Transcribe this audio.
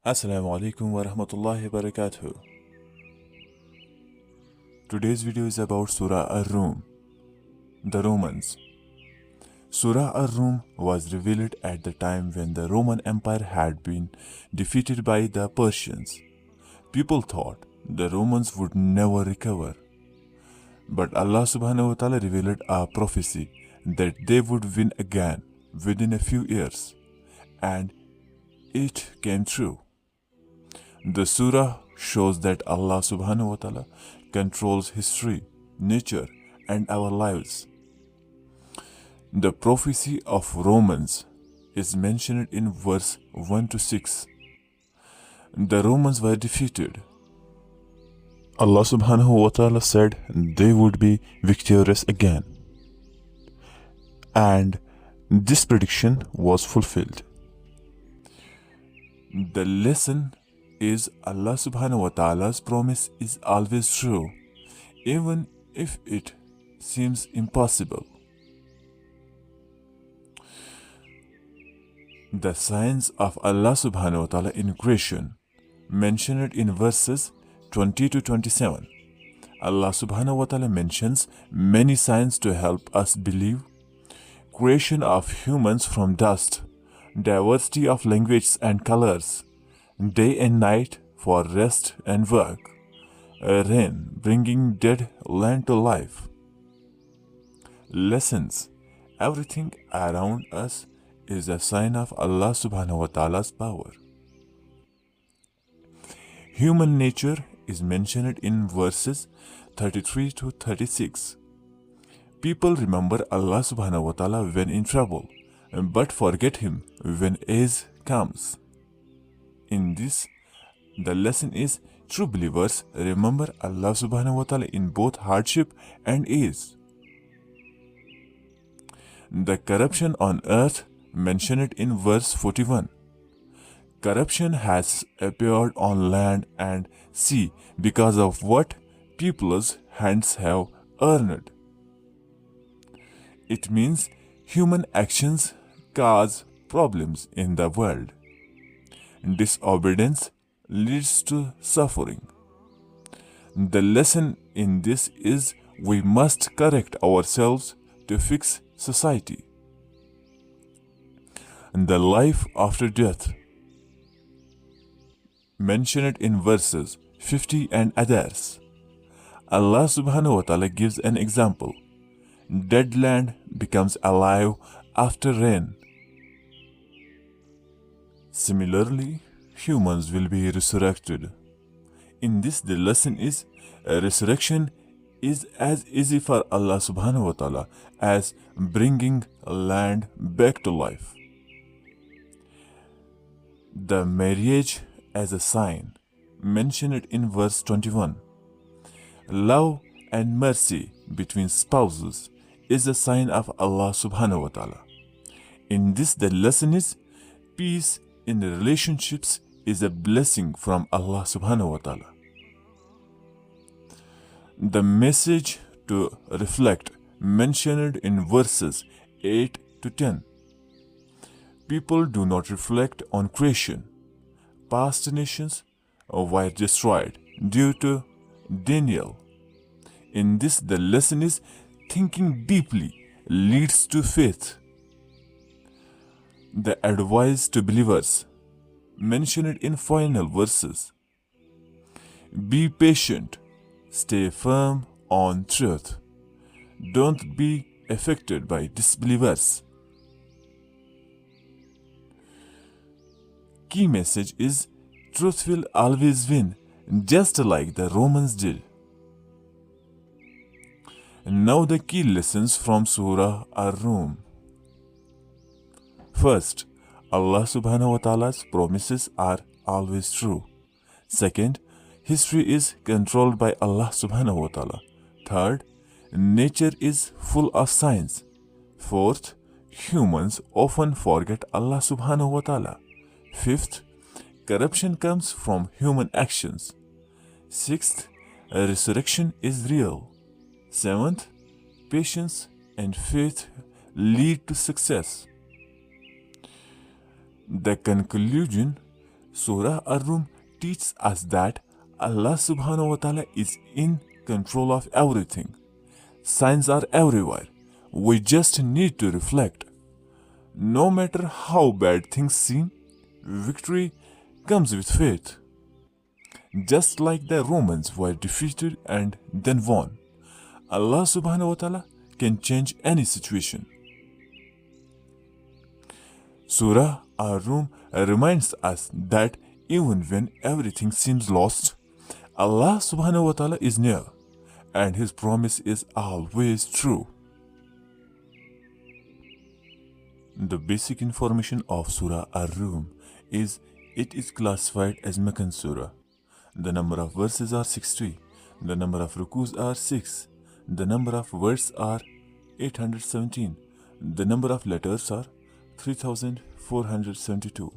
Assalamu alaikum wa rahmatullahi wa barakatuh. Today's video is about Surah AR-RUM, the Romans. Surah AR-RUM was revealed at the time when the Roman Empire had been defeated by the Persians. People thought the Romans would never recover. But Allah subhanahu wa ta'ala revealed a prophecy that they would win again within a few years. And it came true. The surah shows that Allah subhanahu wa ta'ala controls history, nature, and our lives. The prophecy of Romans is mentioned in verse 1 to 6. The Romans were defeated. Allah subhanahu wa ta'ala said they would be victorious again. And this prediction was fulfilled. The lesson is Allah subhanahu wa ta'ala's promise is always true, even if it seems impossible. The signs of Allah subhanahu wa ta'ala in creation, mentioned in verses 20 to 27. Allah subhanahu wa ta'ala mentions many signs to help us believe. Creation of humans from dust, diversity of languages and colors, day and night for rest and work, rain bringing dead land to life. Lessons: everything around us is a sign of Allah subhanahu wa ta'ala's power. Human nature is mentioned in verses 33 to 36. People remember Allah subhanahu wa ta'ala when in trouble, but forget Him when ease comes. In this, the lesson is true believers remember Allah subhanahu wa ta'ala in both hardship and ease. The corruption on earth mentioned in verse 41. Corruption has appeared on land and sea because of what people's hands have earned. It means human actions cause problems in the world. Disobedience leads to suffering. The lesson in this is we must correct ourselves to fix society. The life after death, mentioned in verses 50 and others. Allah subhanahu wa ta'ala gives an example. Dead land becomes alive after rain. Similarly, humans will be resurrected. In this, the lesson is resurrection is as easy for Allah subhanahu wa ta'ala as bringing land back to life. The marriage as a sign, mentioned in verse 21. Love and mercy between spouses is a sign of Allah subhanahu wa ta'ala. In this, the lesson is peace in the relationships is a blessing from Allah subhanahu wa ta'ala. The message to reflect, mentioned in verses 8 to 10. People do not reflect on creation. Past nations were destroyed due to denial. In this, the lesson is thinking deeply leads to faith. The advice to believers, mentioned in final verses. Be patient, stay firm on truth. Don't be affected by disbelievers. Key message is truth will always win, just like the Romans did. Now the key lessons from Surah AR-RUM. First, Allah subhanahu wa ta'ala's promises are always true. Second, history is controlled by Allah subhanahu wa ta'ala. Third, nature is full of signs. Fourth, humans often forget Allah subhanahu wa ta'ala. Fifth, corruption comes from human actions. Sixth, resurrection is real. Seventh, patience and faith lead to success. The conclusion, Surah AR-RUM teaches us that Allah subhanahu wa ta'ala is in control of everything. Signs are everywhere. We just need to reflect. No matter how bad things seem, victory comes with faith. Just like the Romans were defeated and then won, Allah subhanahu wa ta'ala can change any situation. Surah AR-RUM reminds us that even when everything seems lost, Allah subhanahu wa ta'ala is near and His promise is always true. The basic information of Surah AR-RUM is it is classified as Meccan Surah. The number of verses are 60. The number of rukus are 6. The number of words are 817. The number of letters are 3472.